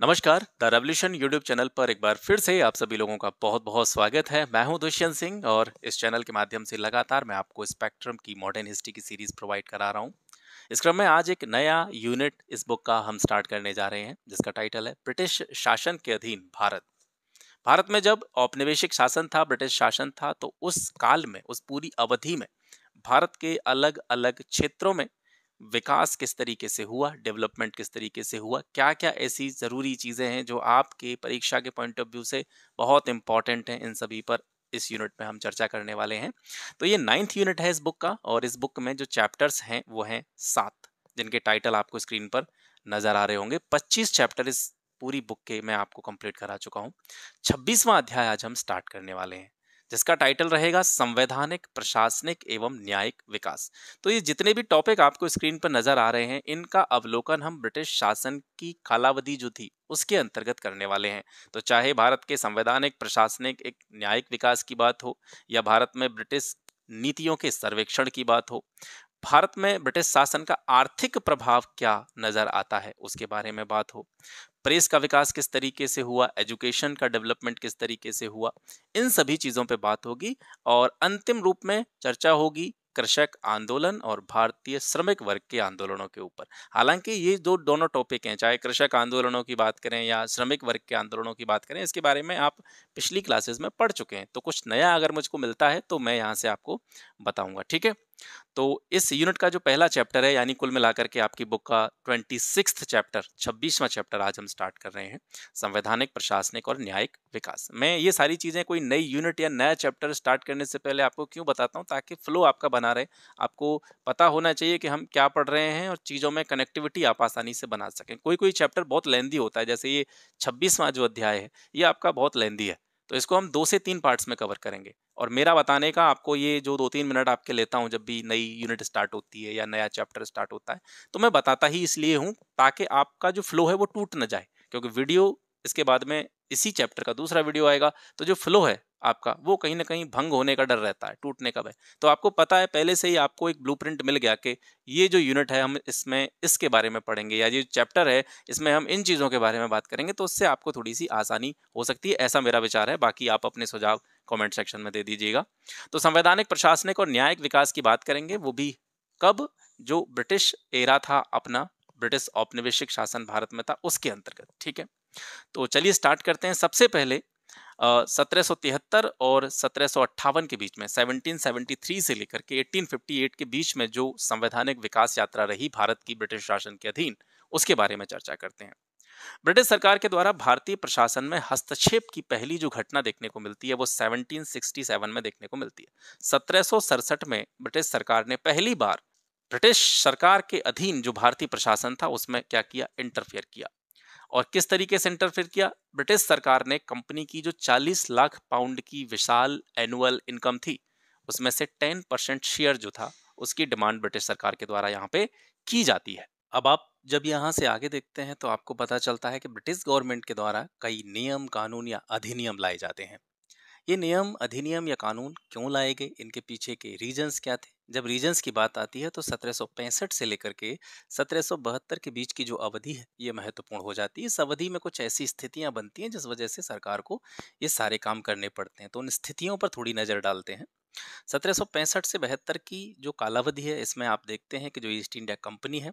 नमस्कार। The revolution YouTube channel पर एक बार फिर से आप सभी लोगों का बहुत बहुत स्वागत है। मैं हूं दुष्यंत सिंह और इस चैनल के माध्यम से लगातार मैं आपको स्पेक्ट्रम की मॉडर्न हिस्ट्री की सीरीज प्रोवाइड करा रहा हूं। इस क्रम में आज एक नया यूनिट इस बुक का हम स्टार्ट करने जा रहे हैं, जिसका टाइटल है ब्रिटिश शासन के अधीन भारत। भारत में जब औपनिवेशिक शासन था, ब्रिटिश शासन था, तो उस काल में, उस पूरी अवधि में भारत के अलग अलग क्षेत्रों में विकास किस तरीके से हुआ, डेवलपमेंट किस तरीके से हुआ, क्या क्या ऐसी ज़रूरी चीज़ें हैं जो आपके परीक्षा के पॉइंट ऑफ व्यू से बहुत इंपॉर्टेंट हैं, इन सभी पर इस यूनिट में हम चर्चा करने वाले हैं। तो ये 9th यूनिट है इस बुक का, और इस बुक में जो चैप्टर्स हैं वो हैं 7, जिनके टाइटल आपको स्क्रीन पर नजर आ रहे होंगे। 25 चैप्टर इस पूरी बुक के मैं आपको कंप्लीट करा चुका हूँ। 26वां अध्याय आज हम स्टार्ट करने वाले हैं, जिसका टाइटल रहेगा संवैधानिक, प्रशासनिक एवं न्यायिक विकास। तो ये जितने भी टॉपिक आपको स्क्रीन पर नजर आ रहे हैं, इनका अवलोकन हम ब्रिटिश शासन की कालावधि जो थी उसके अंतर्गत करने वाले हैं। तो चाहे भारत के संवैधानिक, प्रशासनिक, एक न्यायिक विकास की बात हो, या भारत में ब्रिटिश नीतियों के सर्वेक्षण की बात हो, भारत में ब्रिटिश शासन का आर्थिक प्रभाव क्या नजर आता है उसके बारे में बात हो, प्रेस का विकास किस तरीके से हुआ, एजुकेशन का डेवलपमेंट किस तरीके से हुआ, इन सभी चीज़ों पे बात होगी। और अंतिम रूप में चर्चा होगी कृषक आंदोलन और भारतीय श्रमिक वर्ग के आंदोलनों के ऊपर। हालांकि ये जो दोनों टॉपिक हैं, चाहे कृषक आंदोलनों की बात करें या श्रमिक वर्ग के आंदोलनों की बात करें, इसके बारे में आप पिछली क्लासेस में पढ़ चुके हैं। तो कुछ नया अगर मुझको मिलता है तो मैं यहाँ से आपको बताऊंगा, ठीक है। तो इस यूनिट का जो पहला चैप्टर है, यानी कुल मिलाकर के आपकी बुक का 26वां चैप्टर, 26वां चैप्टर आज हम स्टार्ट कर रहे हैं, संवैधानिक, प्रशासनिक और न्यायिक विकास। मैं ये सारी चीज़ें कोई नई यूनिट या नया चैप्टर स्टार्ट करने से पहले आपको क्यों बताता हूँ, ताकि फ्लो आपका बना रहे। आपको पता होना चाहिए कि हम क्या पढ़ रहे हैं, और चीज़ों में कनेक्टिविटी आप आसानी से बना सकें। कोई कोई चैप्टर बहुत लेंदी होता है, जैसे ये 26वां जो अध्याय है ये आपका बहुत लेंदी है, तो इसको हम 2 से 3 पार्ट्स में कवर करेंगे। और मेरा बताने का आपको ये जो 2-3 मिनट आपके लेता हूँ जब भी नई यूनिट स्टार्ट होती है या नया चैप्टर स्टार्ट होता है, तो मैं बताता ही इसलिए हूँ ताकि आपका जो फ्लो है वो टूट ना जाए। क्योंकि वीडियो इसके बाद में इसी चैप्टर का दूसरा वीडियो आएगा, तो जो फ्लो है आपका वो कहीं न कहीं भंग होने का डर रहता है, टूटने का भय। तो आपको पता है पहले से ही, आपको एक ब्लूप्रिंट मिल गया कि ये जो यूनिट है हम इसमें इसके बारे में पढ़ेंगे, या ये चैप्टर है इसमें हम इन चीज़ों के बारे में बात करेंगे, तो उससे आपको थोड़ी-सी आसानी हो सकती है, ऐसा मेरा विचार है। बाकी आप अपने सुझाव कमेंट सेक्शन में दे दीजिएगा। तो संवैधानिक, प्रशासनिक और न्यायिक विकास की बात करेंगे, वो भी कब, जो ब्रिटिश एरा था अपना, ब्रिटिश औपनिवेशिक शासन भारत में था उसके अंतर्गत, ठीक है। तो चलिए स्टार्ट करते हैं। सबसे पहले 1773 और 1758 के बीच में, 1773 से लेकर के 1858 के बीच में जो संवैधानिक विकास यात्रा रही भारत की ब्रिटिश शासन के अधीन, उसके बारे में चर्चा करते हैं। ब्रिटिश सरकार के द्वारा भारतीय प्रशासन में हस्तक्षेप की पहली जो घटना देखने को मिलती है वो 1767 में देखने को मिलती है। 1767 में ब्रिटिश सरकार ने पहली बार ब्रिटिश सरकार के अधीन जो भारतीय प्रशासन था उसमें क्या किया, इंटरफेयर किया। और किस तरीके से इंटरफेयर किया, ब्रिटिश सरकार ने कंपनी की जो 40 लाख पाउंड की विशाल एनुअल इनकम थी, उसमें से 10% शेयर जो था उसकी डिमांड ब्रिटिश सरकार के द्वारा यहाँ पे की जाती है। अब आप जब यहाँ से आगे देखते हैं तो आपको पता चलता है कि ब्रिटिश गवर्नमेंट के द्वारा कई नियम, कानून या अधिनियम लाए जाते हैं। ये नियम, अधिनियम या कानून क्यों लाए गए, इनके पीछे के रीजंस क्या थे। जब रीजंस की बात आती है तो 1765 से लेकर के 1772 के बीच की जो अवधि है ये महत्वपूर्ण हो जाती है। इस अवधि में कुछ ऐसी स्थितियां बनती हैं जिस वजह से सरकार को ये सारे काम करने पड़ते हैं, तो उन स्थितियों पर थोड़ी नजर डालते हैं। 1765 से 72 की जो कालावधि है, इसमें आप देखते हैं कि जो ईस्ट इंडिया कंपनी है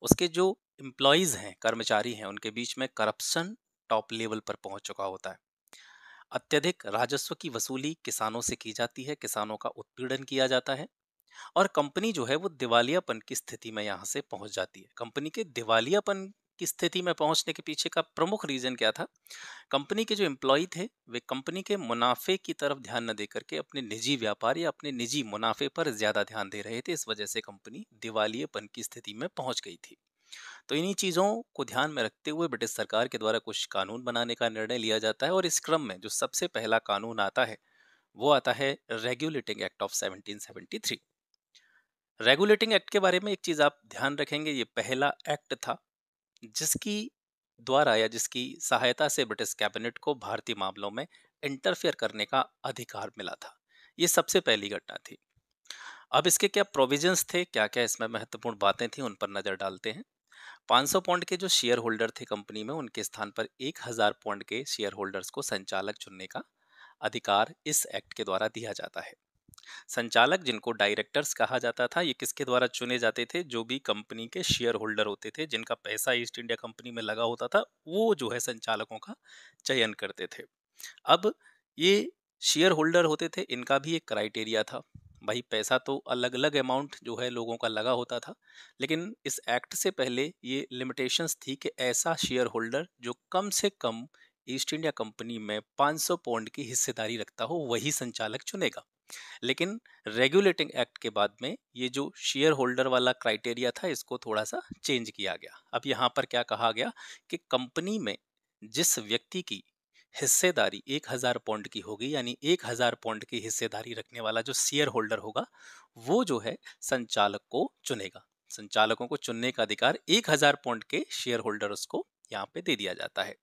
उसके जो एम्प्लॉयज हैं, कर्मचारी हैं, उनके बीच में करप्शन टॉप लेवल पर पहुंच चुका होता है। अत्यधिक राजस्व की वसूली किसानों से की जाती है, किसानों का उत्पीड़न किया जाता है, और कंपनी जो है वो दिवालियापन की स्थिति में यहाँ से पहुंच जाती है। कंपनी के दिवालियापन की स्थिति में पहुंचने के पीछे का प्रमुख रीजन क्या था, कंपनी के जो एम्प्लॉय थे वे कंपनी के मुनाफे की तरफ ध्यान न देकर के अपने निजी व्यापार या अपने निजी मुनाफे पर ज्यादा ध्यान दे रहे थे। इस वजह से कंपनी दिवालियेपन की स्थिति में पहुंच गई थी। तो इन्हीं चीज़ों को ध्यान में रखते हुए ब्रिटिश सरकार के द्वारा कुछ कानून बनाने का निर्णय लिया जाता है, और इस क्रम में जो सबसे पहला कानून आता है वो आता है regulating act of 1773। Regulating act के बारे में एक चीज आप ध्यान रखेंगे, ये पहला एक्ट था जिसकी द्वारा या जिसकी सहायता से ब्रिटिश कैबिनेट को भारतीय मामलों में इंटरफेयर करने का अधिकार मिला था। ये सबसे पहली घटना थी। अब इसके क्या प्रोविजंस थे, क्या क्या इसमें महत्वपूर्ण बातें थी, उन पर नजर डालते हैं। 500 पाउंड के जो शेयर होल्डर थे कंपनी में, उनके स्थान पर 1000 पाउंड के शेयर होल्डर्स को संचालक चुनने का अधिकार इस एक्ट के द्वारा दिया जाता है। संचालक, जिनको डायरेक्टर्स कहा जाता था, ये किसके द्वारा चुने जाते थे? जो भी कंपनी के शेयर होल्डर होते थे, जिनका पैसा ईस्ट इंडिया कंपनी में लगा होता था, वो जो है संचालकों का चयन करते थे। अब ये शेयर होल्डर होते थे, इनका भी एक क्राइटेरिया था। भाई पैसा तो अलग अलग अमाउंट जो है लोगों का लगा होता था, लेकिन इस एक्ट से पहले ये लिमिटेशंस थी कि ऐसा शेयर होल्डर जो कम से कम ईस्ट इंडिया कंपनी में 500 पाउंड की हिस्सेदारी रखता हो, वही संचालक चुनेगा। लेकिन रेगुलेटिंग एक्ट के बाद में ये जो शेयर होल्डर वाला क्राइटेरिया था, इसको थोड़ा सा चेंज किया गया। अब यहाँ पर क्या कहा गया कि कंपनी में जिस व्यक्ति की हिस्सेदारी 1000 पाउंड की होगी, यानी 1000 पाउंड की हिस्सेदारी रखने वाला जो शेयर होल्डर होगा, वो जो है संचालक को चुनेगा। संचालकों को चुनने का अधिकार 1000 पाउंड के शेयर होल्डर्स को यहाँ पे दे दिया जाता है।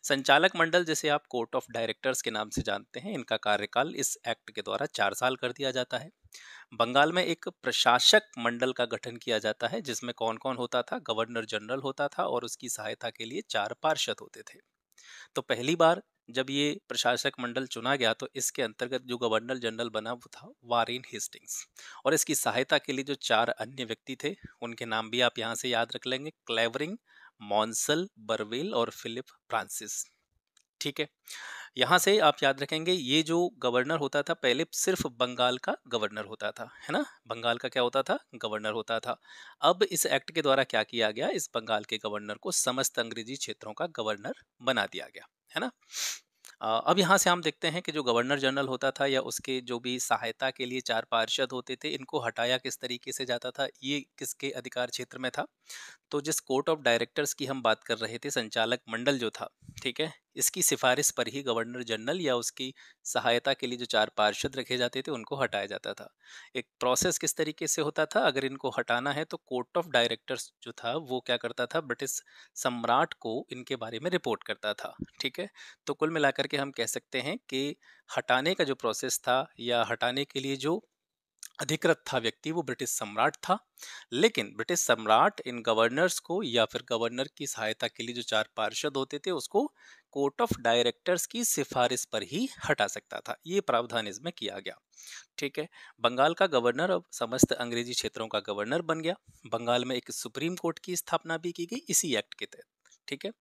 संचालक मंडल, जैसे आप कोर्ट ऑफ डायरेक्टर्स के नाम से जानते हैं, इनका कार्यकाल इस एक्ट के द्वारा 4 साल कर दिया जाता है। बंगाल में एक प्रशासक मंडल का गठन किया जाता है, जिसमें कौन कौन होता था? गवर्नर जनरल होता था और उसकी सहायता के लिए 4 पार्षद होते थे। तो पहली बार जब ये प्रशासक मंडल चुना गया, तो इसके अंतर्गत जो गवर्नर जनरल बना वो था वारेन हेस्टिंग्स, और इसकी सहायता के लिए जो 4 अन्य व्यक्ति थे, उनके नाम भी आप यहाँ से याद रख लेंगे: क्लेवरिंग, मॉन्सल, बर्वेल और फिलिप फ्रांसिस। ठीक है, यहाँ से आप याद रखेंगे, ये जो गवर्नर होता था पहले सिर्फ बंगाल का गवर्नर होता था, है ना? बंगाल का क्या होता था? गवर्नर होता था। अब इस एक्ट के द्वारा क्या किया गया? इस बंगाल के गवर्नर को समस्त अंग्रेजी क्षेत्रों का गवर्नर बना दिया गया, है ना? अब यहाँ से हम देखते हैं कि जो गवर्नर जनरल होता था या उसके जो भी सहायता के लिए 4 पार्षद होते थे, इनको हटाया किस तरीके से जाता था? ये किसके अधिकार क्षेत्र में था? तो जिस कोर्ट ऑफ डायरेक्टर्स की हम बात कर रहे थे, संचालक मंडल जो था, ठीक है, इसकी सिफारिश पर ही गवर्नर जनरल या उसकी सहायता के लिए जो 4 पार्षद रखे जाते थे, उनको हटाया जाता था। एक प्रोसेस किस तरीके से होता था? अगर इनको हटाना है तो कोर्ट ऑफ डायरेक्टर्स जो था वो क्या करता था? ब्रिटिश सम्राट को इनके बारे में रिपोर्ट करता था। ठीक है, तो कुल मिलाकर के हम कह सकते हैं कि हटाने का जो प्रोसेस था या हटाने के लिए जो अधिकृत था व्यक्ति, वो ब्रिटिश सम्राट था। लेकिन ब्रिटिश सम्राट इन गवर्नर्स को या फिर गवर्नर की सहायता के लिए जो 4 पार्षद होते थे, उसको कोर्ट ऑफ डायरेक्टर्स की सिफारिश पर ही हटा सकता था। ये प्रावधान इसमें किया गया। ठीक है, बंगाल का गवर्नर अब समस्त अंग्रेजी क्षेत्रों का गवर्नर बन गया। बंगाल में एक सुप्रीम कोर्ट की स्थापना भी की गई इसी एक्ट के तहत। ठीक है,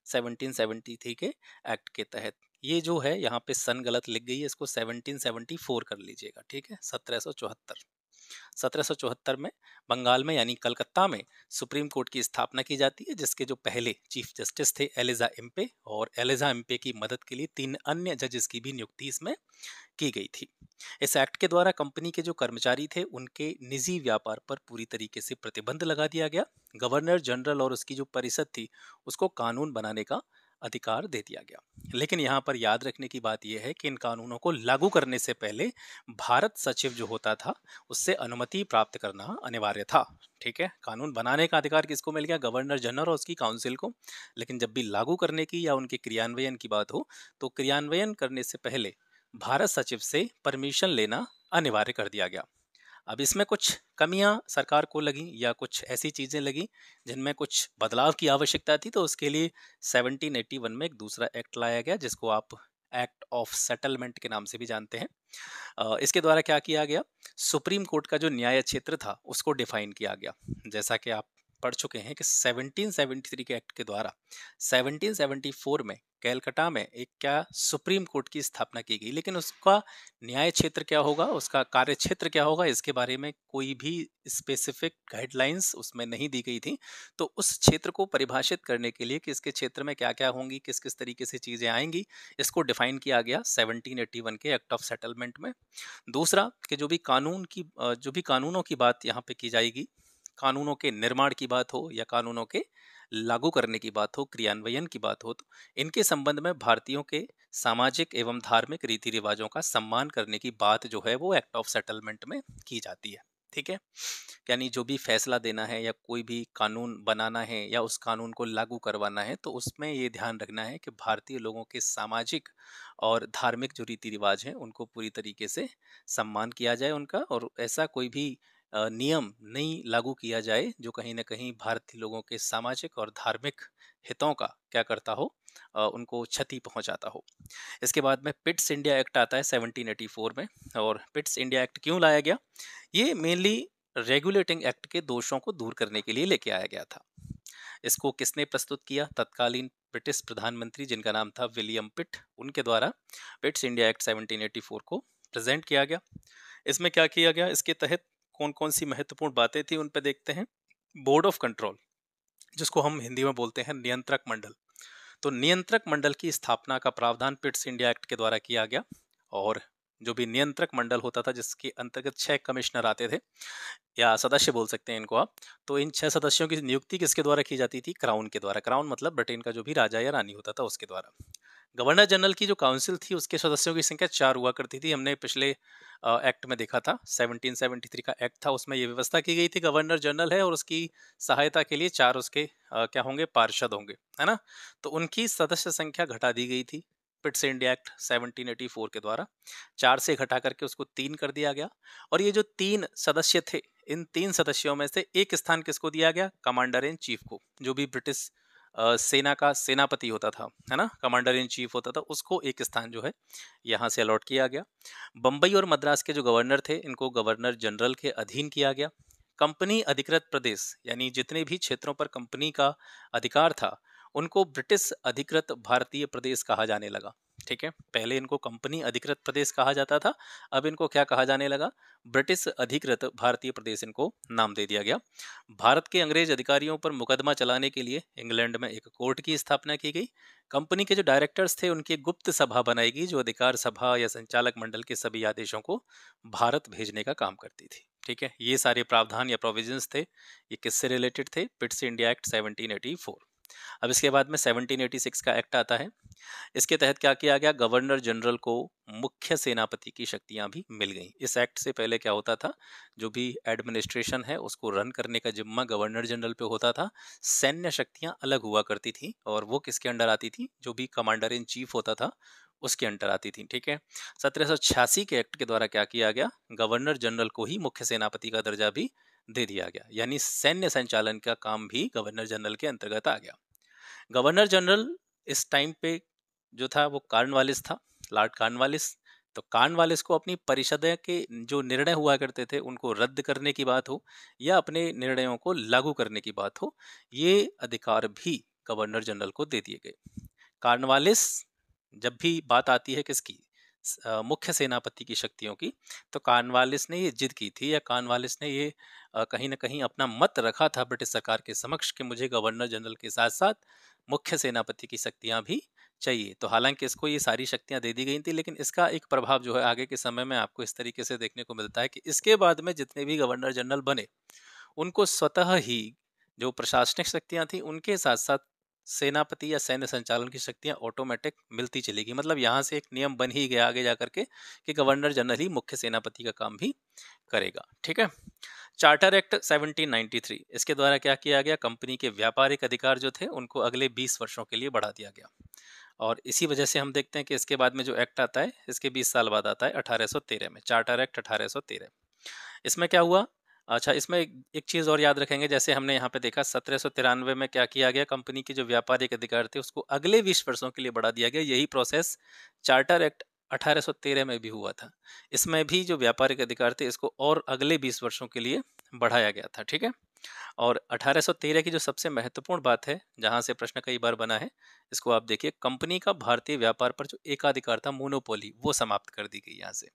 1773 के एक्ट के तहत। ये जो है यहाँ पे सन गलत लिख गई है, इसको 1774 कर लीजिएगा। ठीक है, 1774। 1774 में बंगाल में यानी कलकत्ता में सुप्रीम कोर्ट की स्थापना की जाती है, जिसके जो पहले चीफ जस्टिस थे एलिजा इम्पे, और एलिजा इम्पे की मदद के लिए 3 अन्य जजेस की भी नियुक्ति इसमें की गई थी। इस एक्ट के द्वारा कंपनी के जो कर्मचारी थे, उनके निजी व्यापार पर पूरी तरीके से प्रतिबंध लगा दिया गया। गवर्नर जनरल और उसकी जो परिषद थी, उसको कानून बनाने का अधिकार दे दिया गया। लेकिन यहाँ पर याद रखने की बात यह है कि इन कानूनों को लागू करने से पहले भारत सचिव जो होता था, उससे अनुमति प्राप्त करना अनिवार्य था। ठीक है, कानून बनाने का अधिकार किसको मिल गया? गवर्नर जनरल और उसकी काउंसिल को। लेकिन जब भी लागू करने की या उनके क्रियान्वयन की बात हो, तो क्रियान्वयन करने से पहले भारत सचिव से परमिशन लेना अनिवार्य कर दिया गया। अब इसमें कुछ कमियां सरकार को लगी या कुछ ऐसी चीजें लगी जिनमें कुछ बदलाव की आवश्यकता थी, तो उसके लिए 1781 में एक दूसरा एक्ट लाया गया, जिसको आप एक्ट ऑफ सेटलमेंट के नाम से भी जानते हैं। इसके द्वारा क्या किया गया? सुप्रीम कोर्ट का जो न्याय क्षेत्र था, उसको डिफाइन किया गया। जैसा कि आप पढ़ चुके हैं कि 1773 के एक्ट के द्वारा 1774 में कैलकाटा में एक क्या सुप्रीम कोर्ट की स्थापना की गई, लेकिन उसका न्याय क्षेत्र क्या होगा, उसका कार्य क्षेत्र क्या होगा, इसके बारे में कोई भी स्पेसिफिक गाइडलाइंस उसमें नहीं दी गई थी। तो उस क्षेत्र को परिभाषित करने के लिए कि इसके क्षेत्र में क्या क्या होंगी, किस किस तरीके से चीजें आएंगी, इसको डिफाइन किया गया 1781 के एक्ट ऑफ सेटलमेंट में। दूसरा कि जो भी कानूनों की बात यहाँ पे की जाएगी, कानूनों के निर्माण की बात हो या कानूनों के लागू करने की बात हो, क्रियान्वयन की बात हो, तो इनके संबंध में भारतीयों के सामाजिक एवं धार्मिक रीति रिवाजों का सम्मान करने की बात जो है वो एक्ट ऑफ सेटलमेंट में की जाती है। ठीक है, यानी जो भी फैसला देना है या कोई भी कानून बनाना है या उस कानून को लागू करवाना है, तो उसमें ये ध्यान रखना है कि भारतीय लोगों के सामाजिक और धार्मिक जो रीति रिवाज हैं, उनको पूरी तरीके से सम्मान किया जाए उनका, और ऐसा कोई भी नियम नहीं लागू किया जाए जो कहीं न कहीं भारतीय लोगों के सामाजिक और धार्मिक हितों का क्या करता हो, उनको क्षति पहुँचाता हो। इसके बाद में पिट्स इंडिया एक्ट आता है 1784 में। और पिट्स इंडिया एक्ट क्यों लाया गया? ये मेनली रेगुलेटिंग एक्ट के दोषों को दूर करने के लिए लेके आया गया था। इसको किसने प्रस्तुत किया? तत्कालीन ब्रिटिश प्रधानमंत्री जिनका नाम था विलियम पिट, उनके द्वारा पिट्स इंडिया एक्ट 1784 को प्रेजेंट किया गया। इसमें क्या किया गया, इसके तहत कौन कौन सी महत्वपूर्ण बातें थी उन पे देखते हैं। बोर्ड ऑफ कंट्रोल, जिसको हम हिंदी में बोलते हैं नियंत्रक मंडल, तो नियंत्रक मंडल की स्थापना का प्रावधान पिट्स इंडिया एक्ट के द्वारा किया गया। और जो भी नियंत्रक मंडल होता था जिसके अंतर्गत 6 कमिश्नर आते थे या सदस्य बोल सकते हैं इनको आप, तो इन 6 सदस्यों की नियुक्ति किसके द्वारा की जाती थी? क्राउन के द्वारा। क्राउन मतलब ब्रिटेन का जो भी राजा या रानी होता था उसके द्वारा। गवर्नर जनरल की जो काउंसिल थी उसके सदस्यों की संख्या 4 हुआ करती थी। हमने पिछले एक्ट में देखा था, 1773 का एक्ट था, उसमें ये व्यवस्था की गई थी गवर्नर जनरल है और उसकी सहायता के लिए 4 उसके क्या होंगे? पार्षद होंगे, है ना? तो उनकी सदस्य संख्या घटा दी गई थी पिट्स इंडिया एक्ट 1784 के द्वारा। 4 से घटा करके उसको 3 कर दिया गया। और ये जो 3 सदस्य थे, इन 3 सदस्यों में से एक स्थान किसको दिया गया? कमांडर इन चीफ को। जो भी ब्रिटिश सेना का सेनापति होता था, है ना, कमांडर इन चीफ होता था, उसको एक स्थान जो है यहाँ से अलॉट किया गया। बम्बई और मद्रास के जो गवर्नर थे इनको गवर्नर जनरल के अधीन किया गया। कंपनी अधिकृत प्रदेश, यानी जितने भी क्षेत्रों पर कंपनी का अधिकार था उनको ब्रिटिश अधिकृत भारतीय प्रदेश कहा जाने लगा। ठीक है, पहले इनको कंपनी अधिकृत प्रदेश कहा जाता था, अब इनको क्या कहा जाने लगा? ब्रिटिश अधिकृत भारतीय प्रदेश इनको नाम दे दिया गया। भारत के अंग्रेज अधिकारियों पर मुकदमा चलाने के लिए इंग्लैंड में एक कोर्ट की स्थापना की गई। कंपनी के जो डायरेक्टर्स थे उनकी एक गुप्त सभा बनाई गई जो अधिकार सभा या संचालक मंडल के सभी आदेशों को भारत भेजने का काम करती थी। ठीक है, ये सारे प्रावधान या प्रोविजंस थे, ये किससे रिलेटेड थे? Pitt's India act 1784। अब इसके बाद में 1786 का एक्ट आता है। इसके तहत क्या किया गया? गवर्नर जनरल को मुख्य सेनापति की शक्तियां भी मिल गई। इस एक्ट से पहले क्या होता था? जो भी एडमिनिस्ट्रेशन है उसको रन करने का जिम्मा गवर्नर जनरल पे होता था। सैन्य शक्तियां अलग हुआ करती थी और वो किसके अंडर आती थी? जो भी कमांडर इन चीफ होता था उसके अंडर आती थी। ठीक है, 1786 के एक्ट के द्वारा क्या किया गया? गवर्नर जनरल को ही मुख्य सेनापति का दर्जा भी दे दिया गया, यानी सैन्य संचालन का काम भी गवर्नर जनरल के अंतर्गत आ गया। गवर्नर जनरल इस टाइम पे जो था वो कॉर्नवालिस था, लॉर्ड कॉर्नवालिस। तो कॉर्नवालिस को अपनी परिषद के जो निर्णय हुआ करते थे उनको रद्द करने की बात हो या अपने निर्णयों को लागू करने की बात हो, ये अधिकार भी गवर्नर जनरल को दे दिए गए। कॉर्नवालिस, जब भी बात आती है किसकी? मुख्य सेनापति की शक्तियों की, तो कॉर्नवालिस ने ये जिद की थी या कॉर्नवालिस ने ये कहीं ना कहीं अपना मत रखा था ब्रिटिश सरकार के समक्ष कि मुझे गवर्नर जनरल के साथ साथ मुख्य सेनापति की शक्तियां भी चाहिए। तो हालांकि इसको ये सारी शक्तियां दे दी गई थी, लेकिन इसका एक प्रभाव जो है आगे के समय में आपको इस तरीके से देखने को मिलता है कि इसके बाद में जितने भी गवर्नर जनरल बने उनको स्वतः ही जो प्रशासनिक शक्तियां थी उनके साथ साथ सेनापति या सैन्य संचालन की शक्तियां ऑटोमेटिक मिलती चलेगी। मतलब यहाँ से एक नियम बन ही गया आगे जाकर के कि गवर्नर जनरल ही मुख्य सेनापति का काम भी करेगा। ठीक है, चार्टर एक्ट 1793, इसके द्वारा क्या किया गया? कंपनी के व्यापारिक अधिकार जो थे उनको अगले 20 वर्षों के लिए बढ़ा दिया गया। और इसी वजह से हम देखते हैं कि इसके बाद में जो एक्ट आता है इसके 20 साल बाद आता है 1813 में, चार्टर एक्ट 1813। इसमें क्या हुआ? अच्छा, इसमें एक चीज और याद रखेंगे, जैसे हमने यहाँ पे देखा 1793 में क्या किया गया? कंपनी के जो व्यापारिक अधिकार थे उसको अगले 20 वर्षों के लिए बढ़ा दिया गया। यही प्रोसेस चार्टर एक्ट 1813 में भी हुआ था। इसमें भी जो व्यापारिक अधिकार थे इसको और अगले 20 वर्षों के लिए बढ़ाया गया था। ठीक है, और 1813 की जो सबसे महत्वपूर्ण बात है, जहां से प्रश्न कई बार बना है, इसको आप देखिए, कंपनी का भारतीय व्यापार पर जो एकाधिकार था, मोनोपोली, वो समाप्त कर दी गई। यहाँ से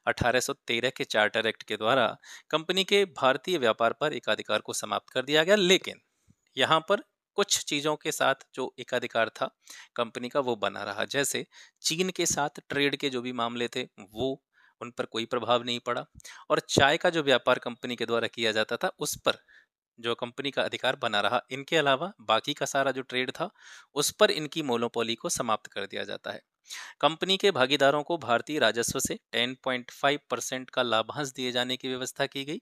1813 के चार्टर एक्ट के द्वारा कंपनी के भारतीय व्यापार पर एकाधिकार को समाप्त कर दिया गया। लेकिन यहाँ पर कुछ चीजों के साथ जो एकाधिकार था कंपनी का वो बना रहा। जैसे चीन के साथ ट्रेड के जो भी मामले थे वो उन पर कोई प्रभाव नहीं पड़ा, और चाय का जो व्यापार कंपनी के द्वारा किया जाता था उस पर जो कंपनी का अधिकार बना रहा। इनके अलावा बाकी का सारा जो ट्रेड था उस पर इनकी मोनोपोली को समाप्त कर दिया जाता है। कंपनी के भागीदारों को भारतीय राजस्व से 10.5% का लाभांश दिए जाने की व्यवस्था की गई।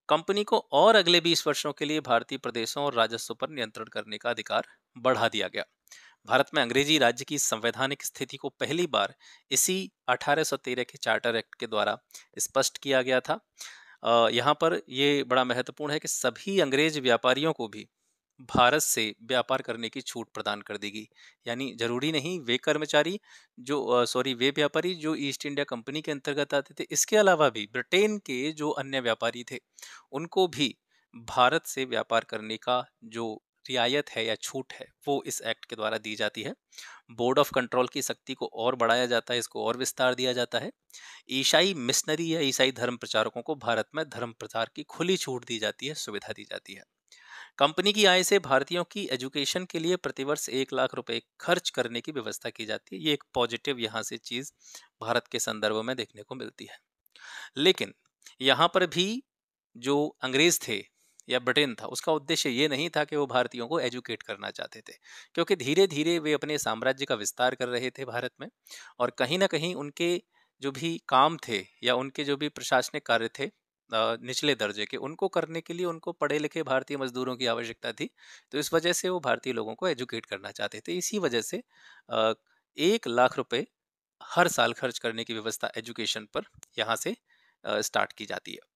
कंपनी को और अगले 20 वर्षों के लिए भारतीय प्रदेशों और राजस्व पर नियंत्रण करने का अधिकार बढ़ा दिया गया। भारत में अंग्रेजी राज्य की संवैधानिक स्थिति को पहली बार इसी 1813 के चार्टर एक्ट के द्वारा स्पष्ट किया गया था। यहाँ पर ये बड़ा महत्वपूर्ण है कि सभी अंग्रेज व्यापारियों को भी भारत से व्यापार करने की छूट प्रदान कर दी गई। यानी ज़रूरी नहीं वे कर्मचारी जो सॉरी वे व्यापारी जो ईस्ट इंडिया कंपनी के अंतर्गत आते थे, इसके अलावा भी ब्रिटेन के जो अन्य व्यापारी थे, उनको भी भारत से व्यापार करने का जो रियायत है या छूट है, वो इस एक्ट के द्वारा दी जाती है। बोर्ड ऑफ कंट्रोल की शक्ति को और बढ़ाया जाता है, इसको और विस्तार दिया जाता है। ईसाई मिशनरी या ईसाई धर्म प्रचारकों को भारत में धर्म प्रचार की खुली छूट दी जाती है, सुविधा दी जाती है। कंपनी की आय से भारतीयों की एजुकेशन के लिए प्रतिवर्ष 1 लाख रुपए खर्च करने की व्यवस्था की जाती है। ये एक पॉजिटिव यहाँ से चीज भारत के संदर्भ में देखने को मिलती है। लेकिन यहाँ पर भी जो अंग्रेज थे या ब्रिटेन था, उसका उद्देश्य ये नहीं था कि वो भारतीयों को एजुकेट करना चाहते थे, क्योंकि धीरे धीरे वे अपने साम्राज्य का विस्तार कर रहे थे भारत में, और कहीं ना कहीं उनके जो भी काम थे या उनके जो भी प्रशासनिक कार्य थे निचले दर्जे के, उनको करने के लिए उनको पढ़े लिखे भारतीय मजदूरों की आवश्यकता थी। तो इस वजह से वो भारतीय लोगों को एजुकेट करना चाहते थे। इसी वजह से 1 लाख रुपए हर साल खर्च करने की व्यवस्था एजुकेशन पर यहाँ से स्टार्ट की जाती है।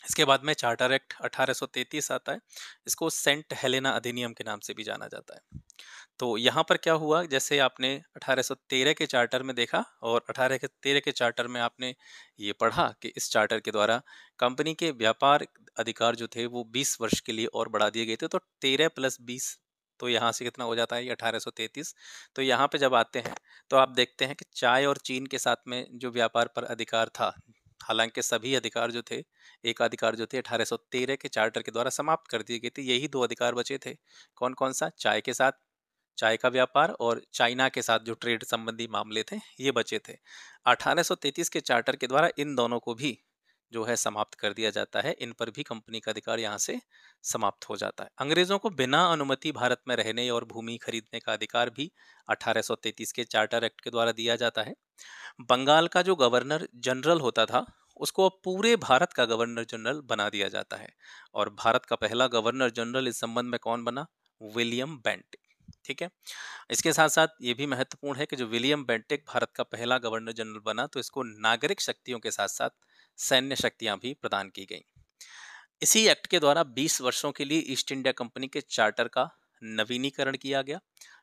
इसके बाद में चार्टर एक्ट 1833 आता है। इसको सेंट हेलेना अधिनियम के नाम से भी जाना जाता है। तो यहाँ पर क्या हुआ, जैसे आपने 1813 के चार्टर में देखा और 1813 के चार्टर में आपने ये पढ़ा कि इस चार्टर के द्वारा कंपनी के व्यापार अधिकार जो थे वो 20 वर्ष के लिए और बढ़ा दिए गए थे। तो 13 + 20, तो यहाँ से कितना हो जाता है, ये 1833। तो यहाँ पे जब आते हैं तो आप देखते हैं कि चाय और चीन के साथ में जो व्यापार पर अधिकार था, हालांकि सभी अधिकार जो थे, एकाधिकार जो थे 1813 के चार्टर के द्वारा समाप्त कर दिए गए थे। यही 2 अधिकार बचे थे। कौन कौन सा? चाय के साथ चाय का व्यापार और चाइना के साथ जो ट्रेड संबंधी मामले थे, ये बचे थे। 1833 के चार्टर के द्वारा इन दोनों को भी जो है समाप्त कर दिया जाता है। इन पर भी कंपनी का अधिकार यहाँ से समाप्त हो जाता है। अंग्रेजों को बिना अनुमति भारत में रहने और भूमि खरीदने का अधिकार भी 1833 के चार्टर एक्ट के द्वारा दिया जाता है। बंगाल का जो गवर्नर जनरल होता था, उसको अब पूरे भारत का गवर्नर जनरल बना दिया जाता है। और भारत का पहला गवर्नर जनरल इस संबंध में कौन बना? William Bentinck. ठीक है। इसके साथ साथ ये भी महत्वपूर्ण है कि जो विलियम बेंटिक भारत का पहला गवर्नर जनरल बना, तो इसको नागरिक शक्तियों के साथ साथ सैन्य शक्तियां भी प्रदान की गई। इसी एक्ट के द्वारा 20 वर्षों के लिए ईस्ट इंडिया कंपनी के चार्टर का नवीनीकरण किया गया।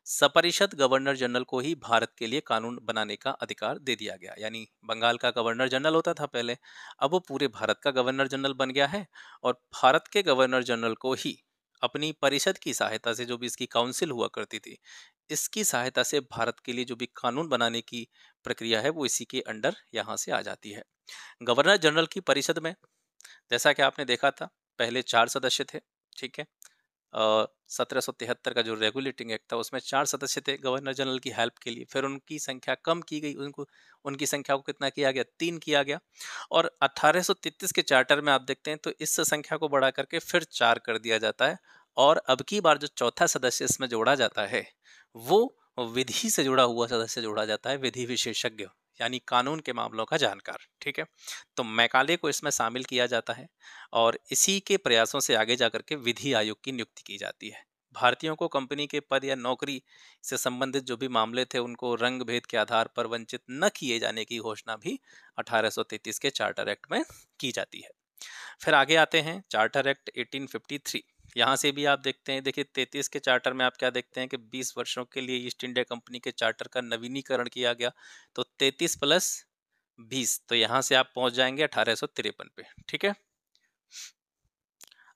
सपरिषद गवर्नर जनरल को ही भारत के लिए कानून बनाने का अधिकार दे दिया गया। यानी बंगाल का गवर्नर जनरल होता था पहले, अब वो पूरे भारत का गवर्नर जनरल बन गया है। और भारत के गवर्नर जनरल को ही अपनी परिषद की सहायता से, जो भी इसकी काउंसिल हुआ करती थी, इसकी सहायता से भारत के लिए जो भी कानून बनाने की प्रक्रिया है वो इसी के अंडर यहाँ से आ जाती है। गवर्नर जनरल की परिषद में, जैसा कि आपने देखा था, पहले 4 सदस्य थे। ठीक है। 1773 का जो रेगुलेटिंग एक्ट था, उसमें 4 सदस्य थे गवर्नर जनरल की हेल्प के लिए। फिर उनकी संख्या कम की गई, उनकी संख्या को कितना किया गया? 3 किया गया। और 1833 के चार्टर में आप देखते हैं तो इस संख्या को बढ़ा करके फिर 4 कर दिया जाता है। और अब की बार जो चौथा सदस्य इसमें जोड़ा जाता है, वो विधि से जुड़ा हुआ सदस्य जोड़ा जाता है, विधि विशेषज्ञ, यानी कानून के मामलों का जानकार। ठीक है। तो मैकाले को इसमें शामिल किया जाता है और इसी के प्रयासों से आगे जाकर के विधि आयोग की नियुक्ति की जाती है। भारतीयों को कंपनी के पद या नौकरी से संबंधित जो भी मामले थे, उनको रंग भेद के आधार पर वंचित न किए जाने की घोषणा भी 1833 के चार्टर एक्ट में की जाती है। फिर आगे आते हैं चार्टर एक्ट 1853। यहाँ से भी आप देखते हैं, देखिए 33 के चार्टर में आप क्या देखते हैं कि 20 वर्षों के लिए ईस्ट इंडिया कंपनी के चार्टर का नवीनीकरण किया गया। तो 33 + 20, तो यहाँ से आप पहुंच जाएंगे 1853 पे। ठीक है।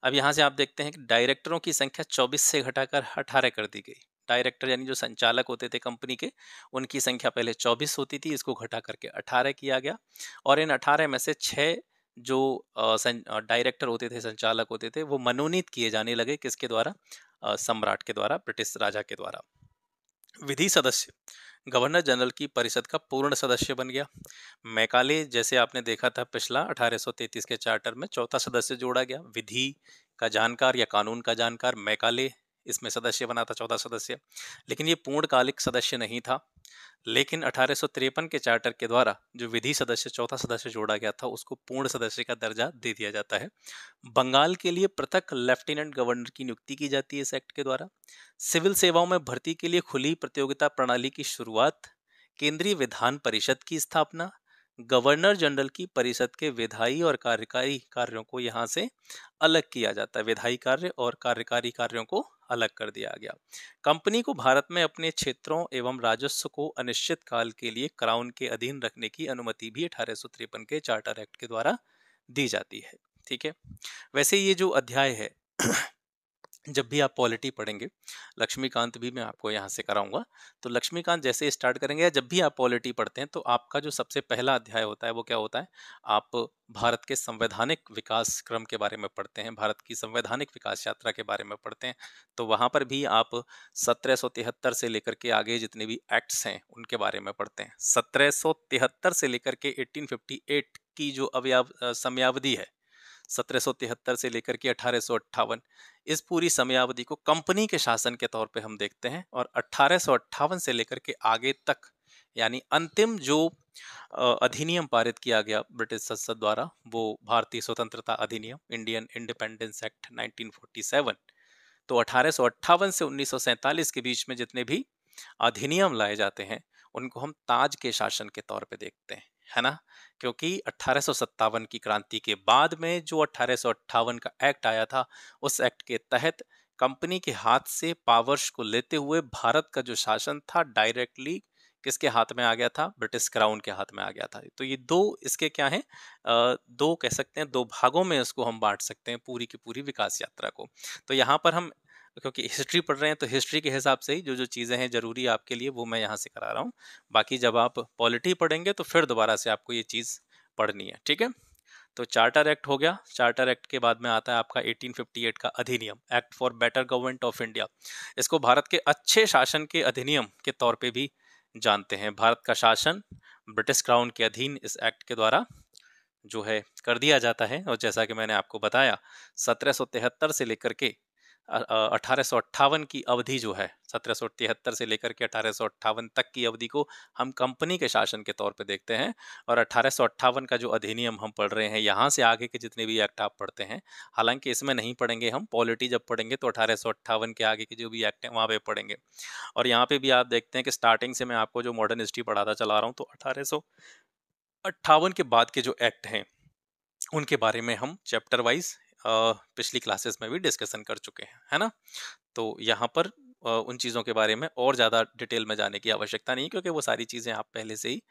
अब यहाँ से आप देखते हैं कि डायरेक्टरों की संख्या 24 से घटाकर 18 कर दी गई। डायरेक्टर यानी जो संचालक होते थे कंपनी के, उनकी संख्या पहले 24 होती थी, इसको घटा करके 18 किया गया। और इन 18 में से 6 जो डायरेक्टर होते थे, संचालक होते थे, वो मनोनीत किए जाने लगे। किसके द्वारा? सम्राट के द्वारा, ब्रिटिश राजा के द्वारा। विधि सदस्य गवर्नर जनरल की परिषद का पूर्ण सदस्य बन गया। मैकाले, जैसे आपने देखा था पिछला 1833 के चार्टर में, चौथा सदस्य जोड़ा गया, विधि का जानकार या कानून का जानकार। मैकाले इसमें सदस्य बना था, चौथा सदस्य। लेकिन ये पूर्णकालिक सदस्य नहीं था। लेकिन 1853 के चार्टर के द्वारा जो विधि सदस्य, चौथा सदस्य जोड़ा गया था, उसको पूर्ण सदस्य का दर्जा दे दिया जाता है। बंगाल के लिए पृथक लेफ्टिनेंट गवर्नर की नियुक्ति की जाती है इस एक्ट के द्वारा। सिविल सेवाओं में भर्ती के लिए खुली प्रतियोगिता प्रणाली की शुरुआत, केंद्रीय विधान परिषद की स्थापना, गवर्नर जनरल की परिषद के विधायी और कार्यकारी कार्यों को यहाँ से अलग किया जाता है। विधायी कार्य और कार्यकारी कार्यों को अलग कर दिया गया। कंपनी को भारत में अपने क्षेत्रों एवं राजस्व को अनिश्चित काल के लिए क्राउन के अधीन रखने की अनुमति भी 1853 के चार्टर एक्ट के द्वारा दी जाती है। ठीक है, वैसे ये जो अध्याय है जब भी आप पॉलिटी पढ़ेंगे, लक्ष्मीकांत भी मैं आपको यहाँ से कराऊंगा, तो लक्ष्मीकांत जैसे स्टार्ट करेंगे या जब भी आप पॉलिटी पढ़ते हैं तो आपका जो सबसे पहला अध्याय होता है वो क्या होता है, आप भारत के संवैधानिक विकास क्रम के बारे में पढ़ते हैं, भारत की संवैधानिक विकास यात्रा के बारे में पढ़ते हैं। तो वहाँ पर भी आप 1773 से लेकर के आगे जितने भी एक्ट्स हैं उनके बारे में पढ़ते हैं। 1773 से लेकर के 1858 की जो समयावधि है, 1773 से लेकर के 1858, इस पूरी समयावधि को कंपनी के शासन के तौर पे हम देखते हैं। और 1858 से लेकर के आगे तक, यानी अंतिम जो अधिनियम पारित किया गया ब्रिटिश संसद द्वारा, वो भारतीय स्वतंत्रता अधिनियम, इंडियन इंडिपेंडेंस एक्ट 1947। तो 1858 से 1947 के बीच में जितने भी अधिनियम लाए जाते हैं उनको हम ताज के शासन के तौर पे देखते हैं, है ना। क्योंकि 1857 की क्रांति के बाद में जो 1858 का एक्ट आया था, उस एक्ट के तहत कंपनी के हाथ से पावर्स को लेते हुए भारत का जो शासन था डायरेक्टली किसके हाथ में आ गया था, ब्रिटिश क्राउन के हाथ में आ गया था। तो ये दो इसके क्या है, दो कह सकते हैं, दो भागों में इसको हम बांट सकते हैं पूरी की पूरी विकास यात्रा को। तो यहाँ पर हम क्योंकि हिस्ट्री पढ़ रहे हैं तो हिस्ट्री के हिसाब से ही जो जो चीज़ें हैं जरूरी आपके लिए वो मैं यहाँ से करा रहा हूँ। बाकी जब आप पॉलिटी पढ़ेंगे तो फिर दोबारा से आपको ये चीज़ पढ़नी है, ठीक है। तो चार्टर एक्ट हो गया। चार्टर एक्ट के बाद में आता है आपका 1858 का अधिनियम, act for better government of India. इसको भारत के अच्छे शासन के अधिनियम के तौर पे भी जानते हैं। भारत का शासन ब्रिटिश क्राउन के अधीन इस एक्ट के द्वारा जो है कर दिया जाता है। और जैसा कि मैंने आपको बताया, 1773 से लेकर के 1858 की अवधि जो है, 1773 से लेकर के 1858 तक की अवधि को हम कंपनी के शासन के तौर पे देखते हैं। और 1858 का जो अधिनियम हम पढ़ रहे हैं, यहाँ से आगे के जितने भी एक्ट आप पढ़ते हैं, हालांकि इसमें नहीं पढ़ेंगे हम, पॉलिटी जब पढ़ेंगे तो 1858 के आगे के जो भी एक्ट हैं वहाँ पे पढ़ेंगे। और यहाँ पे भी आप देखते हैं कि स्टार्टिंग से मैं आपको जो मॉडर्न हिस्ट्री पढ़ाता चला रहा हूँ, तो 1858 के बाद के जो एक्ट हैं उनके बारे में हम चैप्टर वाइज पिछली क्लासेस में भी डिस्कशन कर चुके हैं, है ना। तो यहाँ पर उन चीज़ों के बारे में और ज़्यादा डिटेल में जाने की आवश्यकता नहीं, क्योंकि वो सारी चीज़ें आप पहले से ही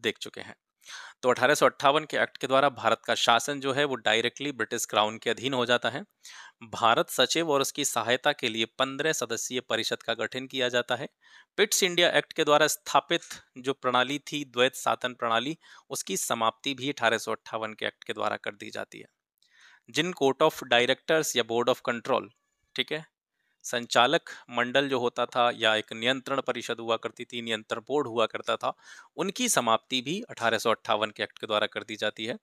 देख चुके हैं। तो 1858 के एक्ट के द्वारा भारत का शासन जो है वो डायरेक्टली ब्रिटिश क्राउन के अधीन हो जाता है। भारत सचिव और उसकी सहायता के लिए 15 सदस्यीय परिषद का गठन किया जाता है। पिट्स इंडिया एक्ट के द्वारा स्थापित जो प्रणाली थी, द्वैत शासन प्रणाली, उसकी समाप्ति भी 1858 के एक्ट के द्वारा कर दी जाती है। जिन कोर्ट ऑफ डायरेक्टर्स या बोर्ड ऑफ कंट्रोल, ठीक है, संचालक मंडल जो होता था या एक नियंत्रण परिषद हुआ करती थी, नियंत्रण बोर्ड हुआ करता था, उनकी समाप्ति भी 1858 के एक्ट के द्वारा कर दी जाती है।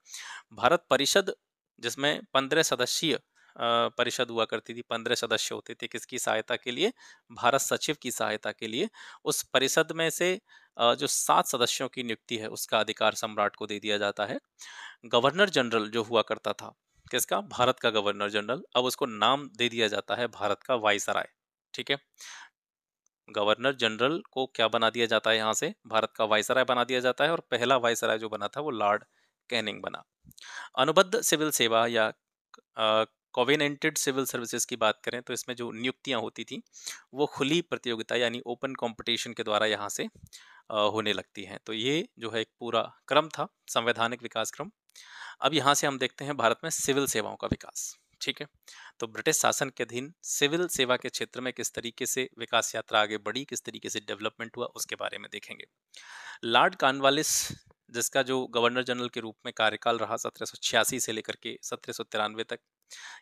भारत परिषद, जिसमें 15 सदस्यीय परिषद हुआ करती थी, 15 सदस्य होते थे, किसकी सहायता के लिए, भारत सचिव की सहायता के लिए। उस परिषद में से जो 7 सदस्यों की नियुक्ति है उसका अधिकार सम्राट को दे दिया जाता है। गवर्नर जनरल जो हुआ करता था, किसका, भारत का गवर्नर जनरल, अब उसको नाम दे दिया जाता है भारत का वायसराय, ठीक है। गवर्नर जनरल को क्या बना दिया जाता है, यहाँ से भारत का वायसराय बना दिया जाता है। और पहला वायसराय जो बना था वो लॉर्ड कैनिंग बना। अनुबद्ध सिविल सेवा या कोवेनेंटेड सिविल सर्विसेज की बात करें तो इसमें जो नियुक्तियां होती थी वो खुली प्रतियोगिता यानी ओपन कंपटीशन के द्वारा यहाँ से होने लगती हैं। तो ये जो है एक पूरा क्रम था, संवैधानिक विकास क्रम। अब यहाँ से हम देखते हैं भारत में सिविल सेवाओं का विकास, ठीक है। तो ब्रिटिश शासन के अधीन सिविल सेवा के क्षेत्र में किस तरीके से विकास यात्रा आगे बढ़ी, किस तरीके से डेवलपमेंट हुआ, उसके बारे में देखेंगे। लॉर्ड कॉर्नवालिस, जिसका जो गवर्नर जनरल के रूप में कार्यकाल रहा 1786 से लेकर के 1793 तक,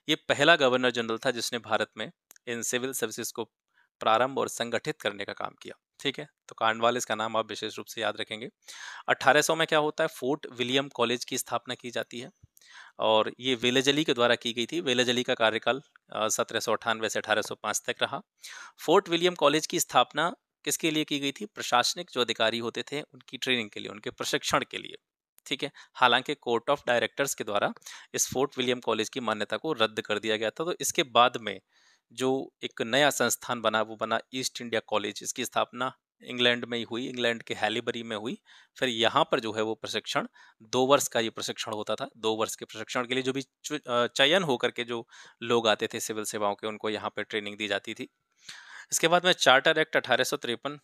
ये पहला गवर्नर जनरल था जिसने भारत में इन सिविल सर्विसेज को प्रारंभ और संगठित करने का काम किया, ठीक है। तो कॉर्नवालिस का नाम आप विशेष रूप से याद रखेंगे। 1800 में क्या होता है, फोर्ट विलियम कॉलेज की स्थापना की जाती है और ये वेलेजली के द्वारा की गई थी। वेलेजली का कार्यकाल 1798 से 1805 तक रहा। फोर्ट विलियम कॉलेज की स्थापना किसके लिए की गई थी, प्रशासनिक जो अधिकारी होते थे उनकी ट्रेनिंग के लिए, उनके प्रशिक्षण के लिए, ठीक है। हालांकि कोर्ट ऑफ डायरेक्टर्स के द्वारा इस फोर्ट विलियम कॉलेज की मान्यता को रद्द कर दिया गया था। तो इसके बाद में जो एक नया संस्थान बना वो बना ईस्ट इंडिया कॉलेज। इसकी स्थापना इंग्लैंड में ही हुई, इंग्लैंड के हैलीबरी में हुई। फिर यहाँ पर जो है वो प्रशिक्षण 2 वर्ष का ये प्रशिक्षण होता था। 2 वर्ष के प्रशिक्षण के लिए जो भी चयन होकर के जो लोग आते थे सिविल सेवाओं के, उनको यहाँ पे ट्रेनिंग दी जाती थी। इसके बाद में चार्टर एक्ट 1853।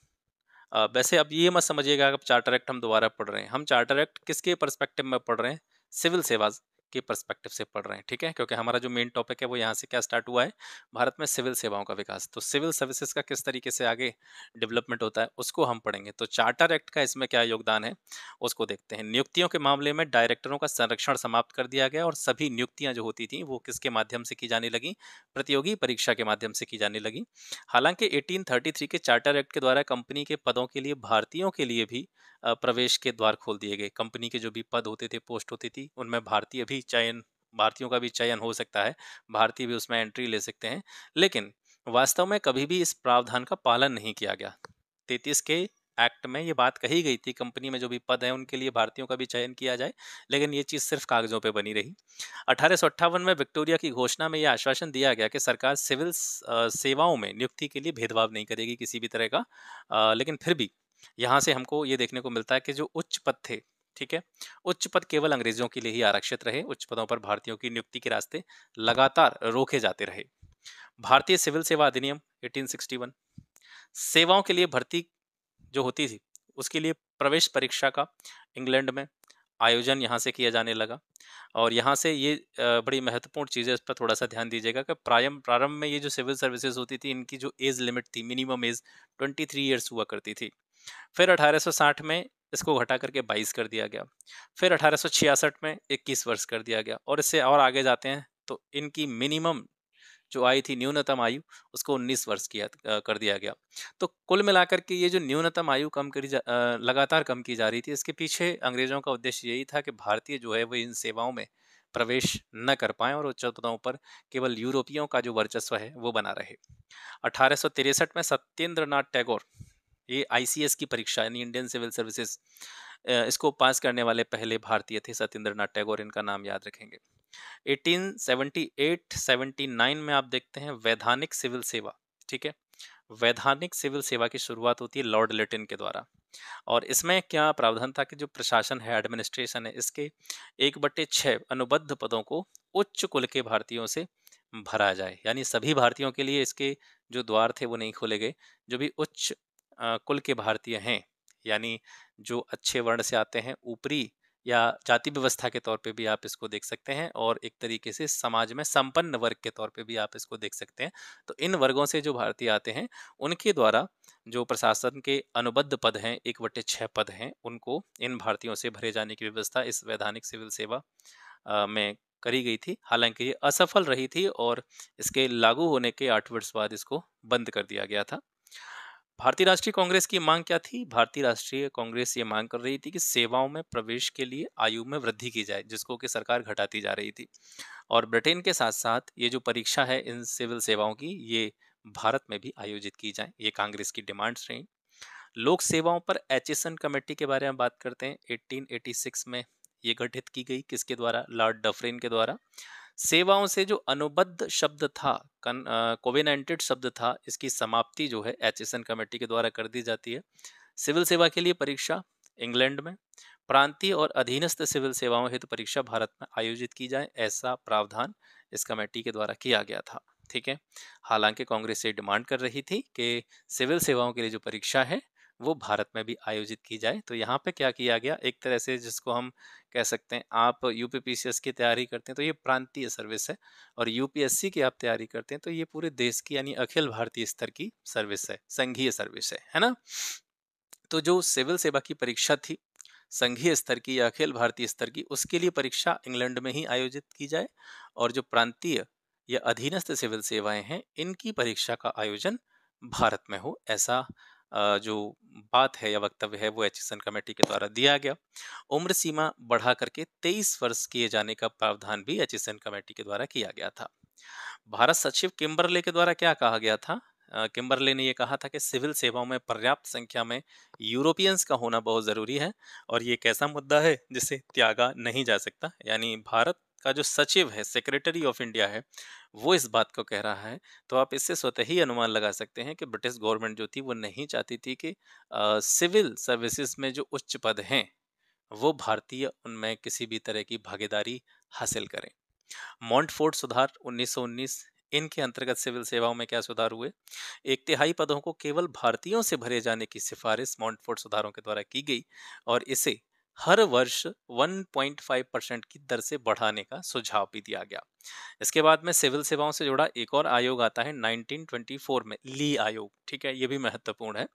वैसे अब ये मत समझिएगा कि चार्टर एक्ट हम दोबारा पढ़ रहे हैं। हम चार्टर एक्ट किसके पर्सपेक्टिव में पढ़ रहे हैं? सिविल सेवा के पर्सपेक्टिव से पढ़ रहे हैं, ठीक है? क्योंकि हमारा जो मेन टॉपिक है वो यहाँ से क्या स्टार्ट हुआ है, भारत में सिविल सेवाओं का विकास। तो सिविल सर्विसेज का किस तरीके से आगे डेवलपमेंट होता है उसको हम पढ़ेंगे। तो चार्टर एक्ट का इसमें क्या योगदान है उसको देखते हैं। नियुक्तियों के मामले में डायरेक्टरों का संरक्षण समाप्त कर दिया गया और सभी नियुक्तियां जो होती थी वो किसके माध्यम से की जाने लगी? प्रतियोगी परीक्षा के माध्यम से की जाने लगी। हालांकि 1833 के चार्टर एक्ट के द्वारा कंपनी के पदों के लिए भारतीयों के लिए भी प्रवेश के द्वार खोल दिए गए। कंपनी के जो भी पद होते थे, पोस्ट होती थी, उनमें भारतीयों का भी चयन हो सकता है, भारतीय भी उसमें एंट्री ले सकते हैं। लेकिन वास्तव में कभी भी इस प्रावधान का पालन नहीं किया गया। 33 के एक्ट में ये बात कही गई थी, कंपनी में जो भी पद है उनके लिए भारतीयों का भी चयन किया जाए, लेकिन ये चीज सिर्फ कागजों पे बनी रही। 1858 में विक्टोरिया की घोषणा में यह आश्वासन दिया गया कि सरकार सिविल सेवाओं में नियुक्ति के लिए भेदभाव नहीं करेगी किसी भी तरह का। लेकिन फिर भी यहाँ से हमको ये देखने को मिलता है कि जो उच्च पद थे, ठीक है, उच्च पद केवल अंग्रेजों के लिए ही आरक्षित रहे। उच्च पदों पर भारतीयों की नियुक्ति के रास्ते लगातार रोके जाते रहे। भारतीय सिविल सेवा अधिनियम 1861, सेवाओं के लिए भर्ती जो होती थी उसके लिए प्रवेश परीक्षा का इंग्लैंड में आयोजन यहाँ से किया जाने लगा। और यहाँ से ये बड़ी महत्वपूर्ण चीज़ है, इस पर थोड़ा सा ध्यान दीजिएगा कि प्रारंभ में ये जो सिविल सर्विसेज होती थी इनकी जो एज लिमिट थी, मिनिमम एज 23 ईयर्स हुआ करती थी। फिर 1860 में इसको घटा करके 22 कर दिया गया। फिर 1866 में 21 वर्ष कर दिया गया। और इससे और आगे जाते हैं तो इनकी मिनिमम जो आई थी न्यूनतम आयु, उसको 19 वर्ष कर दिया गया। तो कुल मिलाकर के ये जो न्यूनतम आयु लगातार कम की जा रही थी, इसके पीछे अंग्रेजों का उद्देश्य यही था कि भारतीय जो है वो इन सेवाओं में प्रवेश न कर पाए और उच्च पदों पर केवल यूरोपियों का जो वर्चस्व है वो बना रहे। 1863 में सत्येंद्र नाथ टैगोर, ये ICS की परीक्षा यानी इंडियन सिविल सर्विसेज, इसको पास करने वाले पहले भारतीय थे सत्येंद्र नाथ टैगोर, इनका नाम याद रखेंगे। 1878-79 में आप देखते हैं वैधानिक सिविल सेवा, ठीक है, वैधानिक सिविल सेवा की शुरुआत होती है लॉर्ड लिटिन के द्वारा। और इसमें क्या प्रावधान था कि जो प्रशासन है, एडमिनिस्ट्रेशन है, इसके 1/6 अनुबद्ध पदों को उच्च कुल के भारतीयों से भरा जाए। यानी सभी भारतीयों के लिए इसके जो द्वार थे वो नहीं खोले गए। जो भी उच्च कुल के भारतीय हैं, यानी जो अच्छे वर्ण से आते हैं, ऊपरी या जाति व्यवस्था के तौर पे भी आप इसको देख सकते हैं, और एक तरीके से समाज में संपन्न वर्ग के तौर पे भी आप इसको देख सकते हैं। तो इन वर्गों से जो भारतीय आते हैं उनके द्वारा जो प्रशासन के अनुबद्ध पद हैं, 1/6 पद हैं, उनको इन भारतीयों से भरे जाने की व्यवस्था इस वैधानिक सिविल सेवा में करी गई थी। हालांकि ये असफल रही थी और इसके लागू होने के 8 वर्ष बाद इसको बंद कर दिया गया था। भारतीय राष्ट्रीय कांग्रेस की मांग क्या थी? भारतीय राष्ट्रीय कांग्रेस ये मांग कर रही थी कि सेवाओं में प्रवेश के लिए आयु में वृद्धि की जाए, जिसको कि सरकार घटाती जा रही थी। और ब्रिटेन के साथ साथ ये जो परीक्षा है इन सिविल सेवाओं की, ये भारत में भी आयोजित की जाए, ये कांग्रेस की डिमांड्स रही। लोक सेवाओं पर एचिसन कमेटी के बारे में बात करते हैं। 1886 में ये गठित की गई, किसके द्वारा? लॉर्ड डफरिन के द्वारा। सेवाओं से जो अनुबद्ध शब्द था, कोवेनेंटेड शब्द था, इसकी समाप्ति जो है एचिसन कमेटी के द्वारा कर दी जाती है। सिविल सेवा के लिए परीक्षा इंग्लैंड में, प्रांतीय और अधीनस्थ सिविल सेवाओं हेतु परीक्षा भारत में आयोजित की जाए, ऐसा प्रावधान इस कमेटी के द्वारा किया गया था। ठीक है, हालांकि कांग्रेस ये डिमांड कर रही थी कि सिविल सेवाओं के लिए जो परीक्षा है वो भारत में भी आयोजित की जाए। तो यहाँ पे क्या किया गया, एक तरह से जिसको हम कह सकते हैं, आप UPPCS की तैयारी करते हैं तो ये प्रांतीय सर्विस है, और UPSC की आप तैयारी करते हैं तो ये पूरे देश की यानी अखिल भारतीय स्तर की सर्विस है, संघीय सर्विस है ना। तो जो सिविल सेवा की परीक्षा थी संघीय स्तर की या अखिल भारतीय स्तर की, उसके लिए परीक्षा इंग्लैंड में ही आयोजित की जाए, और जो प्रांतीय या अधीनस्थ सिविल सेवाएं हैं इनकी परीक्षा का आयोजन भारत में हो, ऐसा जो बात है या वक्तव्य है वो एचिसन कमेटी के द्वारा दिया गया। उम्र सीमा बढ़ा करके 23 वर्ष किए जाने का प्रावधान भी एचिसन कमेटी के द्वारा किया गया था। भारत सचिव किम्बरले के द्वारा क्या कहा गया था? किम्बरले ने यह कहा था कि सिविल सेवाओं में पर्याप्त संख्या में यूरोपियंस का होना बहुत जरूरी है, और ये एक ऐसा मुद्दा है जिसे त्यागा नहीं जा सकता। यानी भारत का जो सचिव है, सेक्रेटरी ऑफ इंडिया है, वो इस बात को कह रहा है, तो आप इससे स्वतः ही अनुमान लगा सकते हैं कि ब्रिटिश गवर्नमेंट जो थी वो नहीं चाहती थी कि सिविल सर्विसेज में जो उच्च पद हैं, वो भारतीय उनमें किसी भी तरह की भागीदारी हासिल करें। मॉन्टफोर्ट सुधार 1919, इनके अंतर्गत सिविल सेवाओं में क्या सुधार हुए? एक तिहाई पदों को केवल भारतीयों से भरे जाने की सिफारिश मॉन्टफोर्ट सुधारों के द्वारा की गई और इसे हर वर्ष 1.5% की दर से बढ़ाने का सुझाव भी दिया गया। इसके बाद में सिविल सेवाओं से जुड़ा एक और आयोग आता है 1924 में, ली आयोग। ठीक है, ये भी महत्वपूर्ण है।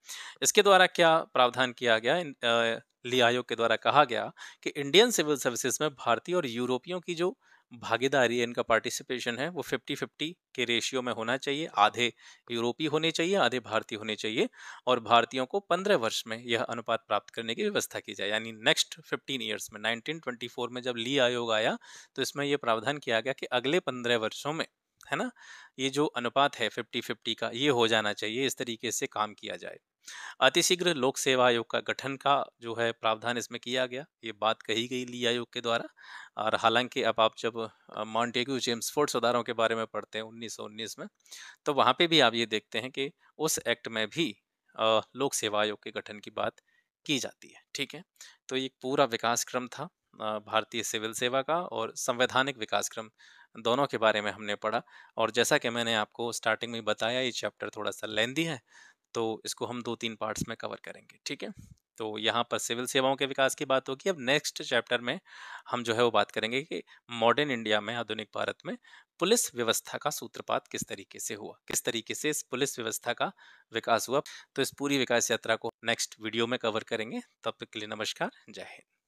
इसके द्वारा क्या प्रावधान किया गया? ली आयोग के द्वारा कहा गया कि इंडियन सिविल सर्विसेज में भारतीय और यूरोपियों की जो भागीदारी है, इनका पार्टिसिपेशन है, वो 50-50 के रेशियो में होना चाहिए। आधे यूरोपीय होने चाहिए, आधे भारतीय होने चाहिए और भारतीयों को 15 वर्ष में यह अनुपात प्राप्त करने की व्यवस्था की जाए। यानी नेक्स्ट 15 ईयर्स में 1924 में जब ली आयोग आया तो इसमें यह प्रावधान किया गया कि अगले 15 वर्षों में, है ना, ये जो अनुपात है 50-50 का, ये हो जाना चाहिए। इस तरीके से काम किया जाए। अतिशीघ्र लोक सेवा आयोग का गठन का जो है प्रावधान इसमें किया गया, ये बात कही गई ली आयोग के द्वारा। और हालांकि अब आप जब मॉन्टेग्यू चेम्सफोर्ड सुधारों के बारे में पढ़ते हैं 1919 में, तो वहां पे भी आप ये देखते हैं कि उस एक्ट में भी लोक सेवा आयोग के गठन की बात की जाती है। ठीक है, तो ये पूरा विकास क्रम था भारतीय सिविल सेवा का और संवैधानिक विकास क्रम, दोनों के बारे में हमने पढ़ा। और जैसा कि मैंने आपको स्टार्टिंग में बताया, ये चैप्टर थोड़ा सा लेंदी है, तो इसको हम 2-3 पार्ट्स में कवर करेंगे। ठीक है, तो यहाँ पर सिविल सेवाओं के विकास की बात होगी। अब नेक्स्ट चैप्टर में हम जो है वो बात करेंगे कि मॉडर्न इंडिया में, आधुनिक भारत में पुलिस व्यवस्था का सूत्रपात किस तरीके से हुआ, किस तरीके से इस पुलिस व्यवस्था का विकास हुआ। तो इस पूरी विकास यात्रा को नेक्स्ट वीडियो में कवर करेंगे। तब तक के लिए नमस्कार, जय हिंद।